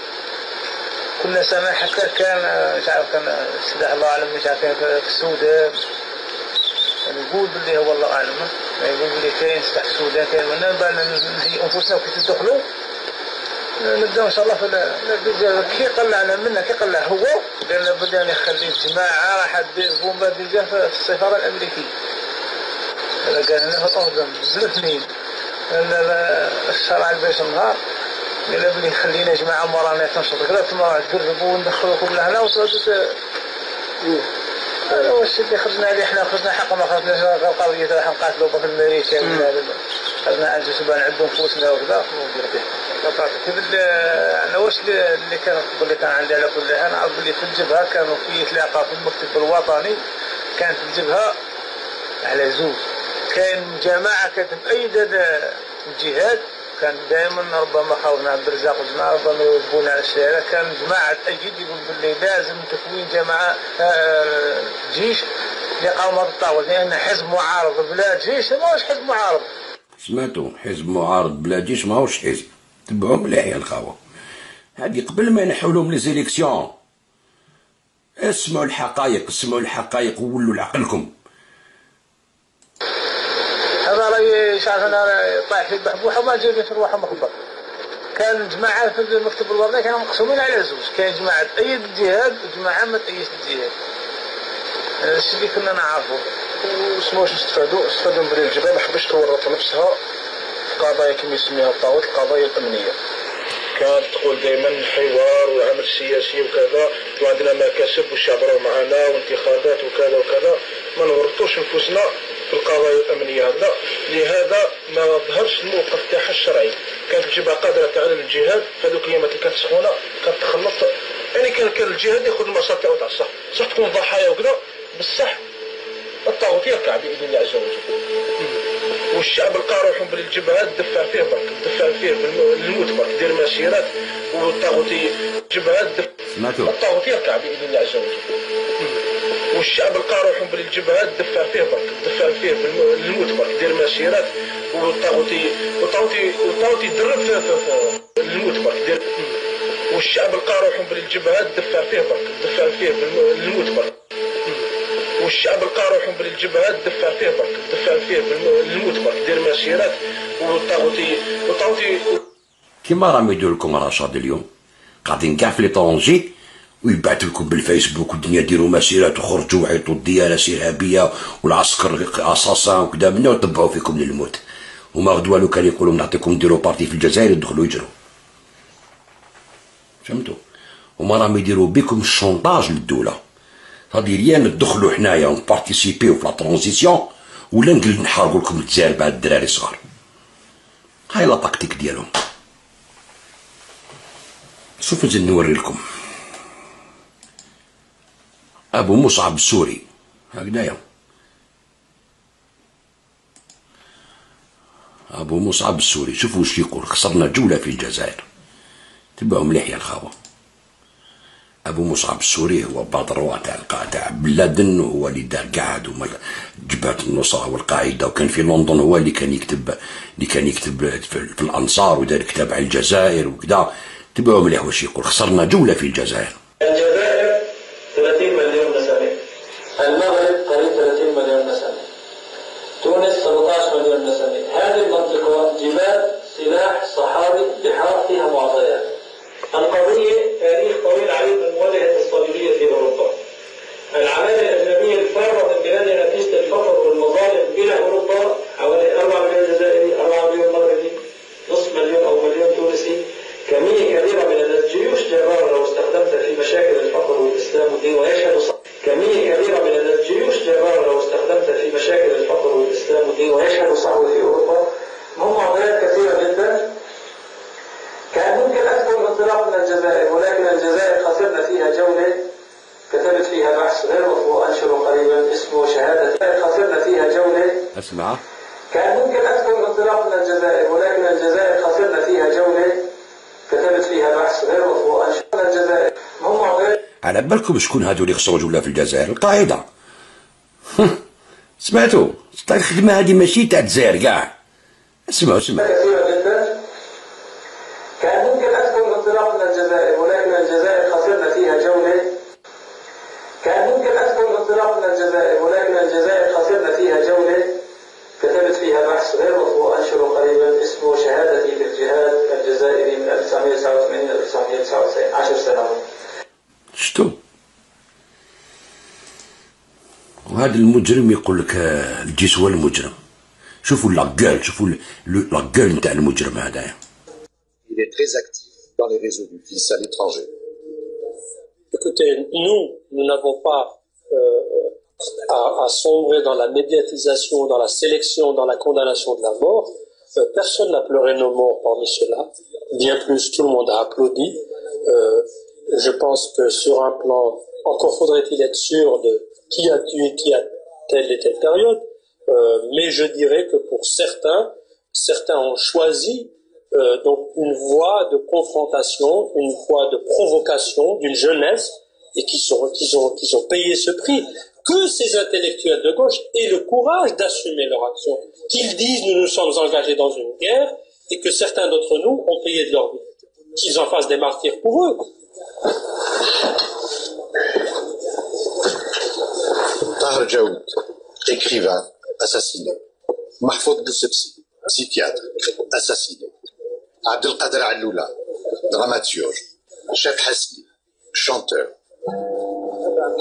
كنا سامع حتى كان مش عارف كان السلاح الله اعلم مش عارف في السودان يقول باللي هو الله اعلم يقول باللي كاين سلاح في السودان كاين وانا نهيئ انفسنا كي تدخلوا نبداو ان شاء الله في كي قلعنا منا كي قلع هو قالنا بدا نخلي الجماعه راح دير بومبا ديجا في السفاره الامريكيه. قال لنا فطوهم بزلفنين الشرع البيش النهار قال بلي خلينا جماعه مورانا تنشط كذا ثم تقربوا وندخلوكم لهنا وتردوا. هذا هو الشيء اللي خرجنا عليه احنا خرجنا حق ما خرجناش القضيه راح نقاتلوا في الميريكان خرجنا عند سبان نعدوا نفوسنا وكذا كيف انا واش اللي كان قبل اللي كان عندي على كل حال نعرف بلي في الجبهه كانوا في تلاقى في المكتب الوطني كانت الجبهه على زوج كاين جماعه كانت مؤيده الجهاد كان دائما ربما خاونا عبد الرزاق وجماعه ربما يوجبونا على الشارع كان جماعه تأييد يقول باللي لازم تكوين جماعه جيش لقوم الطاوله لان حزب معارض بلا جيش ماهوش حزب معارض. سمعتوا حزب معارض بلا جيش ماهوش حزب. تبعوا مليح يا الخاوه هذه قبل ما ينحوا لهم لي زيليكسيون. اسمعوا الحقائق وولوا لعقلكم. هذا راهي شاف انا طايح في البحبوحه وما جايبين في روحهم مخبر. كان جماعه في المكتب الوطني كانوا مقسومين على زوج كاين جماعه تأيد الجهاد وجماعه ما تأيدش الجهاد. هذا الشيء اللي كنا نعرفه. وسموش استفادوا من الجبهه ما حبش تورط نفسها في قضايا كما يسميها الطاغوت القضايا الامنيه. كانت تقول دائما حوار وعمل سياسي وكذا وعندنا مكاسب والشعب راه معنا وانتخابات وكذا وكذا ما نورطوش نفوسنا في القضايا الامنيه هذا. لهذا ما ظهرش الموقف تاعها الشرعي. كانت الجبهه قادره تعلن الجهاد هذوك الايامات اللي كانت سخونه كانت تخلص يعني كان الجهاد ياخذ المسار تاعو تاع الصح صح تكون ضحايا وكذا بصح الطاغوت يركع باذن الله عز وجل. والشعب لقى روحهم بالجبهات دفع فيه برك دفع فيه بالموت برك دير مسيرات والطاغوت جبهات الطاغوت يركع باذن الله عز وجل. والشعب لقى روحهم بالجبهات دفع فيه برك دفع فيه بالموت برك دير مسيرات والطاغوت يدرب في الموت برك دير. والشعب لقى روحهم بالجبهات دفع فيه برك دفع فيه بالموت برك. والشعب لقى روحهم بالجبهات دفع فيه برك دفع فيه بالموت برك دير مسيرات والطاغوت كيما راهم يديروا لكم رشاد اليوم قاعدين كاع في ليطرونجي ويبعثوا لكم بالفيسبوك والدنيا ديروا مسيرات وخرجوا وعيطوا الديانه الارهابيه والعسكر اساسا وكذا منا وطبعوا فيكم للموت. وما غدوه لو كان يقولوا نعطيكم ديروا بارتي في الجزائر يدخلوا يجروا. فهمتوا؟ وما راهم يديروا بكم الشونطاج للدوله. هادي يا ندخلوا حنايا ونبارتيسيبيو في لا ترانزيسيون ولا نحاربوا لكم الجزائر بعد الدراري الصغار. هاي لا تكتيك ديالهم. شوفوا نزيد نوري لكم ابو مصعب السوري هكذايا. ابو مصعب السوري شوفوا واش يقول. خسرنا جوله في الجزائر. تبعوا مليح يا الخاوه. ابو مصعب السوري هو بادروا تاع بن لادن وهو اللي دار قاعد وما جبهه النصره والقاعده وكان في لندن هو اللي كان يكتب في الانصار ودار كتاب على الجزائر وكذا. تبعوا مليح واش يقول. خسرنا جوله في الجزائر. الجزائر 30 مليون نسمه. المغرب قريب 30 مليون نسمه. تونس 17 مليون نسمه. هذه المنطقه جبال سلاح صحاري بحار فيها معطيات. القضية تاريخ طويل عريض من مواجهة الصليبية في أوروبا. العمالة الأجنبية الفارة من بلاد نتيجة الفقر والمظالم إلى أوروبا حوالي 4 مليون جزائري، 4 مليون مغربي، نصف مليون أو مليون تونسي، كمية كبيرة من الجيوش جبارة لو استخدمتها في مشاكل الفقر والإسلام والدين ويشهد كمية كبيرة من الجيوش جبارة لو استخدمتها في مشاكل الفقر والإسلام والدين ويشهد صحوة في أوروبا. هم معطيات كثيرة جدا. كان ممكن أكبر انطلاق من الجزائر ولكن الجزائر خسرنا فيها جولة كتبت فيها بحث اسمع. كان ممكن أدخل الانطلاق من الجزائر، ولكن الجزائر خسرنا فيها جولة كتبت فيها بحث غير مطبوع أنشأنا الجزائر. هم غير على بالكم شكون هادو اللي خسروا جولة في الجزائر؟ القاعدة. سمعتوا؟ الخدمة هادي ماشي تاع الجزائر كاع. اسمعوا. كثيرة جدا. كان ممكن أدخل الانطلاق من الجزائر، ولكن الجزائر خسرنا فيها جولة. كان ممكن أدخل الانطلاق من الجزائر، ولكن الجزائر خسرنا فيها جولة كتبت فيها بحث غير مطبوع أنشره قريبا اسمه شهادتي في الجهاد الجزائري من 1989 إلى 1999، 10 سنوات. شتو؟ وهذا المجرم يقول لك الجسوة المجرم. شوفوا لاكال، شوفوا لاكال نتاع المجرم هذايا. Il est très actif dans les réseaux du vice à l'étranger. Écoutez, nous n'avons pas à sombrer dans la médiatisation, dans la sélection, dans la condamnation de la mort. Personne n'a pleuré nos morts parmi ceux-là. Bien plus, tout le monde a applaudi. Je pense que sur un plan, encore faudrait-il être sûr de qui a tué qui à telle et telle période. Mais je dirais que pour certains ont choisi donc une voie de confrontation, une voie de provocation d'une jeunesse et qui ont payé ce prix. Que ces intellectuels de gauche aient le courage d'assumer leur action, qu'ils disent nous nous sommes engagés dans une guerre et que certains d'entre nous ont payé de leur vie, qu'ils en fassent des martyrs pour eux. Tahar Jaoud, écrivain, assassiné. Mahfoud Boussebsi, psychiatre, assassiné. Abdelkader Alloula, dramaturge. Chef Hasni, chanteur.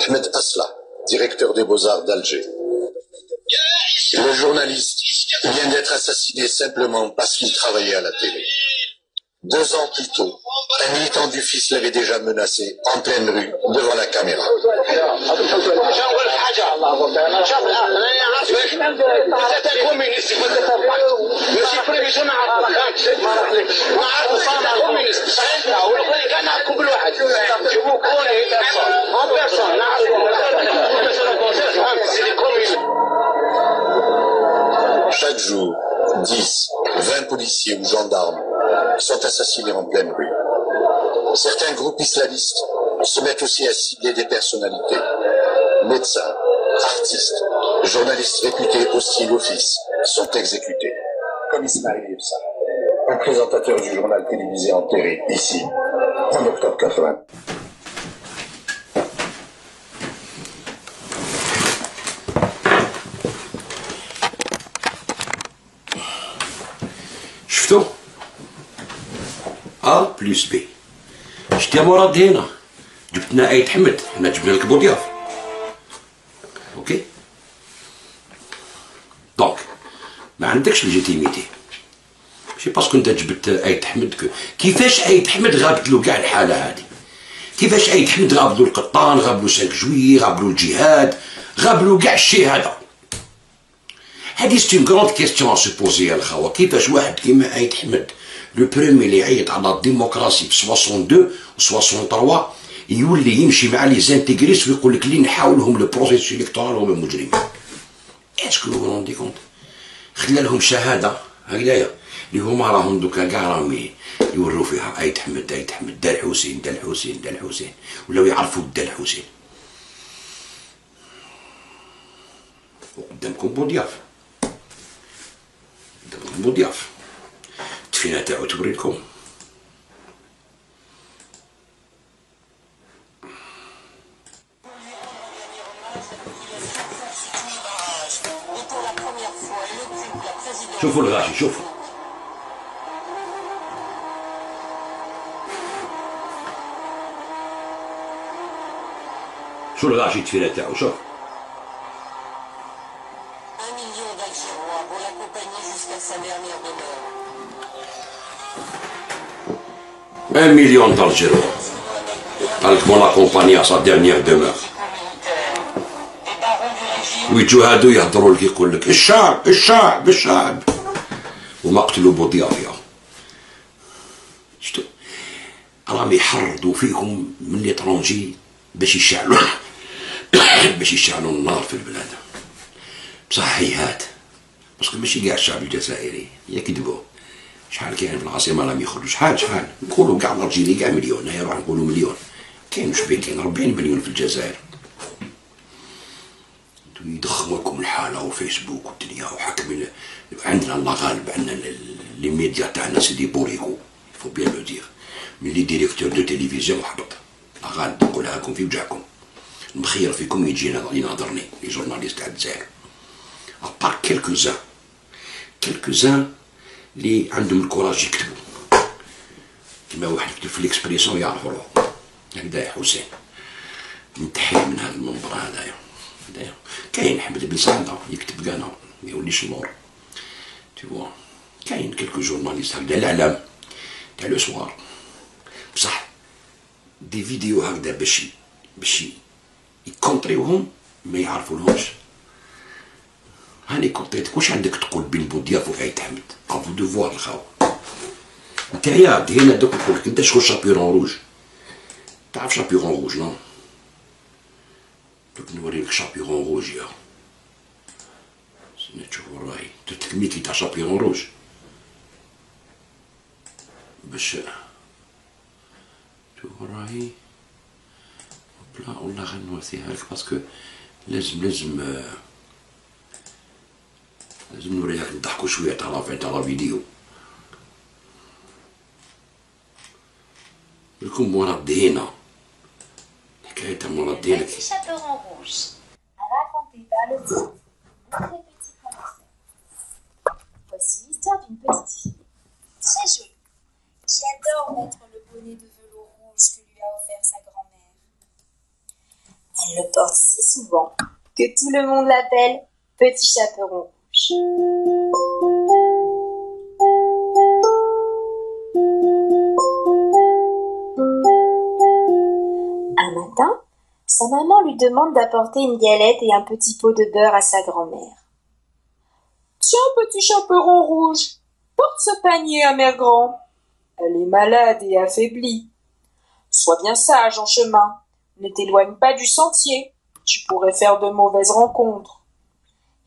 Ahmed Asla, directeur des Beaux-Arts d'Alger. Le journaliste vient d'être assassiné simplement parce qu'il travaillait à la télé. 2 ans plus tôt, un militant du fils l'avait déjà menacé en pleine rue devant la caméra. Chaque jour, 10, 20 policiers ou gendarmes sont assassinés en pleine rue. Certains groupes islamistes se mettent aussi à cibler des personnalités. Médecins, artistes, journalistes réputés hostiles au fils sont exécutés. Comme Ismaël Ibsa, un présentateur du journal télévisé enterré ici, en octobre 80. شفتوا؟ A plus B. شتي مراد هنا جبتنا عيد حمد، حنا جبنا لك بوضياف. اوكي؟ دونك ما عندكش ليجيتيميتي. ماشي باسكو انت جبت عيد حمد كيفاش عيد حمد غابت له كاع الحالة هادي؟ كيفاش عيد حمد غاب له القطان، غاب له 5 جويي، غاب له الجهاد، غاب له كاع الشيء هذا. هادي سي اون كروند كيستيون سو بوزي الخوا. كيفاش واحد كيما عيد حمد لو بريمي اللي يعيط على الديمقراسي في 62 و 63 يولي يمشي مع لي زانتيغريس ويقول لك اللي نحاولهم لو بروسيس الكتورال هما المجرمين. اسكو فو روندي كونت؟ خلى لهم شهاده هكذايا اللي هما راهم دوكا كاع راهم يوروا فيها عيد حمد عيد حمد دا الحسين دا الحسين دا الحسين، ولاو يعرفوا دا الحسين. وقدامكم بوضياف، قدامكم بوضياف التفينه تاعو توريلكم. شوفوا الغاشي، شوفوا شو الغاشي التفينه تاعو، شوف. 1 million d'Algérois pour l'accompagner à sa dernière demeure. ويجوا هادو يهضروا لك يقول لك الشعب الشعب الشعب وما قتلوا بوضيافيا. شتو راهم يحرضوا فيهم من ليترونجي باش يشعلوا النار في البلاد. بصح هيهات باسكو ماشي كاع الشعب الجزائري يكذبوا. شحال كاين في العاصمه راهم يخرجوا، شحال نقولوا كاع الجيري كاع مليون، هيا نروح نقولوا مليون، كاين واش بين كاين 40 مليون في الجزائر. يضخموا لكم الحاله وفيسبوك والدنيا وحاكمين. عندنا الله غالب، عندنا لي ميديا تاعنا سي دي بوريكو، فو بيان لو دير. من لي ديريكتور دو تيليفزيون حبط، الله غالب نقولها لكم في وجهكم. المخير فيكم يجي يناظرني لي جورناليست تاع الجزائر. ابار كيلكوزان اللي عندهم الكوراج يكتبوا، كيما واحد يكتب في ليكسبريسيون يعرفوا روحهم. هكذا حسين نتحي من هذا المنبر هذايا. كاين حمد بن سعده يكتب كاع ما يوليش اللور، تيوا كاين كلكو جورناليست هكذا الاعلام تاع لو سوار، بصح دي فيديو هكذا باش يكونطريوهم ما يعرفولهمش. هاني كونطيتك واش عندك تقول بين بودياف وعيد حمد؟ افو دوفوار الخاو نتايا هنا دوك نقولك انت شكون شابيرون روج؟ تعرف شابيرون روج نو؟ دوك نوريلك شابيرون روج يا سينا تشوف وراي تكميكي تاع شابيرون روج باش تشوف وراي. بلا والله غنورثيها لك باسكو لازم نوريها نضحكو شويه تاع لا فيديو. لكم مراد هنا حكايه تاع مراد هنا. Petit chaperon rouge, raconté par le type très petit professeur. Voici l'histoire d'une petite fille, très jolie, qui adore mettre le bonnet de velours rouge que lui a offert sa grand-mère. Elle le porte si souvent que tout le monde l'appelle Petit chaperon rouge. Un matin, sa maman lui demande d'apporter une galette et un petit pot de beurre à sa grand-mère. Tiens, petit chaperon rouge, porte ce panier à mère grand. Elle est malade et affaiblie. Sois bien sage en chemin. Ne t'éloigne pas du sentier. Tu pourrais faire de mauvaises rencontres.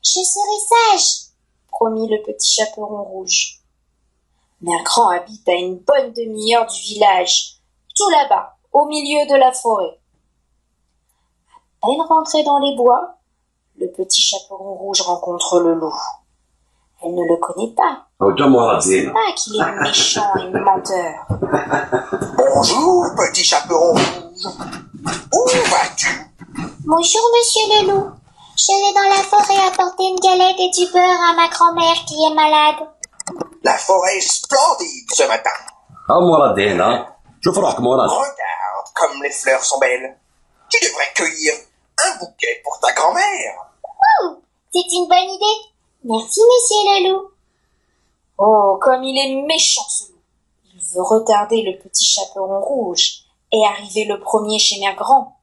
Je serai sage, promit le petit chaperon rouge. Mère grand habite à une bonne demi-heure du village, tout là-bas, au milieu de la forêt. À peine rentré dans les bois, le petit chaperon rouge rencontre le loup. Elle ne le connaît pas. Ne sait pas qu'il est méchant et menteur. Bonjour, petit chaperon rouge. Où vas-tu? Bonjour, monsieur le loup. Je vais dans la forêt apporter une galette et du beurre à ma grand-mère qui est malade. La forêt est splendide ce matin. Regarde comme les fleurs sont belles. Tu devrais cueillir un bouquet pour ta grand-mère. Oh, c'est une bonne idée. Merci, monsieur le loup. Oh, comme il est méchant ce loup. Il veut retarder le petit chaperon rouge et arriver le premier chez Mère Grand.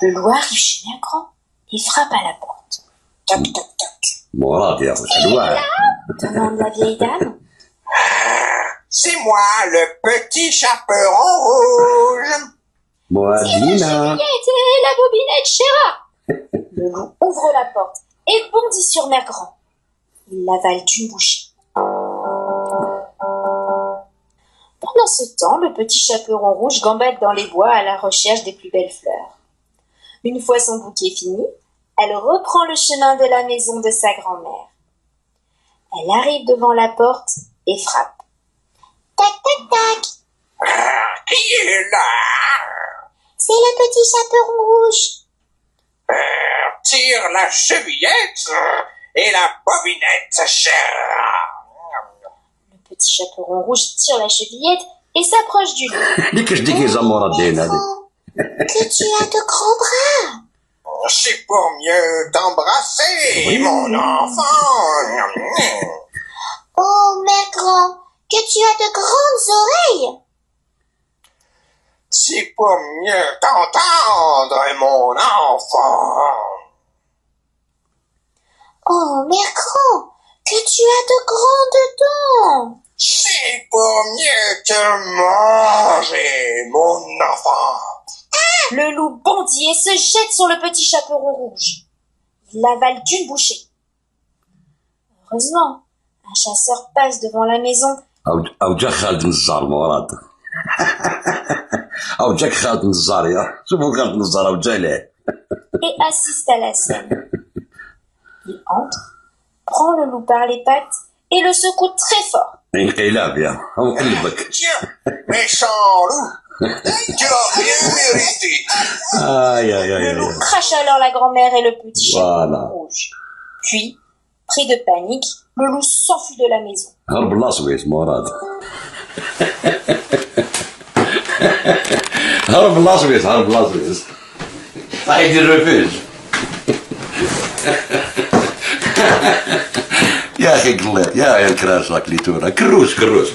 Le loup arrive chez Mère Grand et frappe à la porte. Toc, toc, toc. Demande la vieille dame. C'est moi, le petit chaperon rouge. C'est la bobinette Chéra. Le loup ouvre la porte et bondit sur Mère Grand. Il l'avale d'une bouchée. Pendant ce temps, le petit chaperon rouge gambade dans les bois à la recherche des plus belles fleurs. Une fois son bouquet fini, elle reprend le chemin de la maison de sa grand-mère. Elle arrive devant la porte et frappe. Tac, tac, tac. Qui est là? C'est le petit chaperon rouge. Tire la chevillette et la bobinette, chère. Le petit chaperon rouge tire la chevillette et s'approche du loup. Que tu as de grands bras. C'est pour mieux t'embrasser, mon enfant. Oh, Mère Grand, que tu as de grandes oreilles. C'est pour mieux t'entendre, mon enfant. Oh, Mère Grand, que tu as de grandes dents. C'est pour mieux te manger, mon enfant. Le loup bondit et se jette sur le petit chaperon rouge. Il l'avale d'une bouchée. Heureusement, un chasseur passe devant la maison. أو جا خالد النزار مراد. أو جاك خالد النزار يا شوفوا خالد النزار أو جا له. Et assiste à la scène. Il entre, prend le loup par les pattes et le secoue très fort. انقلاب يا هو قلبك. Tiens, méchant loup, tu as rien mérité. Aïe aïe aïe. Le loup crache alors la grand-mère et le petit chien Voilà. rouge. Puis, pris de panique, le loup s'enfuit de la maison. هرب الأصويت مراد. هرب الأصويت هرب الأصويت. راح يدير ريفيج. يا أخي قلة يا الكراش راك لي تورا كروس كروس.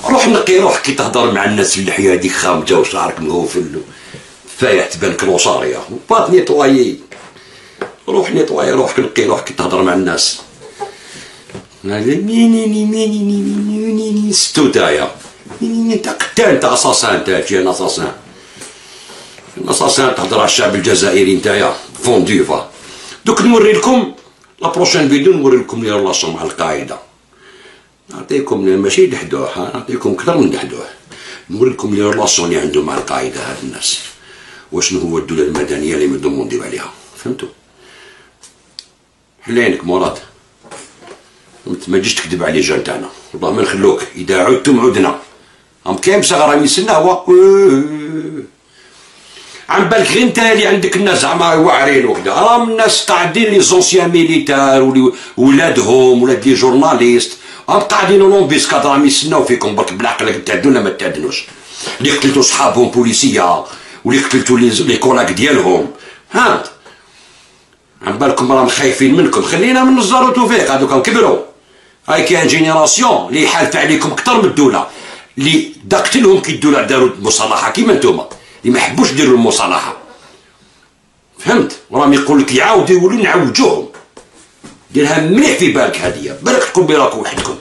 روح نقي روحك كي تهضر مع الناس في اللحية هذيك خامجة وشعرك مغوفل فايح تبان كروساريا بات نيطوايي. روح نيطواي روحك نقي روحك كي تهضر مع الناس. ميني ستوتايا انت قتال انت اساسان انت تجي انا اساسان تهضر على الشعب الجزائري نتايا فونديفا. دوك نوري لكم لا بروشين فيديو نوري لكم لي ريلاسيون مع القاعده. نعطيكم ماشي دحدوح نعطيكم اكثر من دحدوح. نوري لكم لي ريلاسيون اللي عندهم مع القاعده هاد الناس وشنو هو الدوله المدنيه اللي مدومونديو عليها. فهمتوا؟ حلينك مراد ما تجيش تكذب على جا نتاعنا والله ما نخلوك. اذا عدتم عدنا هم كاين بصح راهم يسناو عم بالك غير نتا اللي عندك الناس زعما واعرين وكذا راهم الناس قاعدين لي زونسيان ميليتار ولادهم ولاد لي جورناليست راهم قاعدين لونفيسكاد راهم يسناو فيكم برك بالعقل تعدوا ولا ما تعدنوش. اللي قتلتوا صحابهم بوليسيه واللي قتلتوا لي كولاك ديالهم هانت عم بالكم راهم خايفين منكم. خلينا من الزهر وتوفيق هذوك كبروا. هاي كاين جينيراسيون اللي حالفه عليكم اكثر من الدوله اللي قتلهم كي الدوله داروا المصالحه كيما نتوما اللي ما حبوش يديروا المصالحه. فهمت؟ وراهم يقول لك يعاودوا يولوا نعوجوهم. ديرها مليح في بالك هذه بالك تكون براكم وحدكم.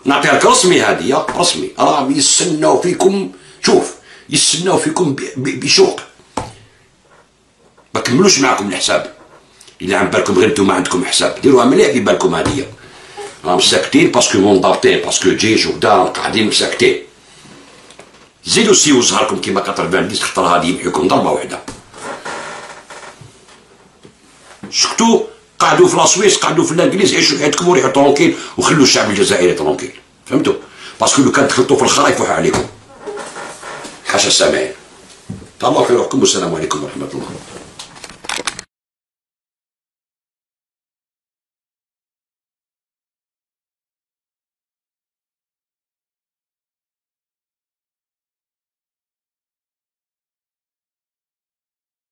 نعطيها لك رسمي هذه رسمي راهم يستناو فيكم. شوف يستناو فيكم بشوق. ما كملوش معكم الحساب. الا عم بالكم غير نتوما عندكم حساب ديروها مليح في بالكم هذه. راهم ساكتين باسكو منضبطين باسكو جيش وكدا قاعدين ساكتين. زيدوا سيو زهركم كيما 90 خطر هذه يمحيكم ضربه وحده. سكتوا قعدوا في لاسويس قعدوا في الانجليز عيشوا حياتكم وريحوا طرونكيل وخلوا الشعب الجزائري طرونكيل. فهمتوا؟ باسكو لو كان دخلتوا في الخرا يفوح عليكم. حاشا السامعين. الله خير يحكم والسلام عليكم ورحمه الله.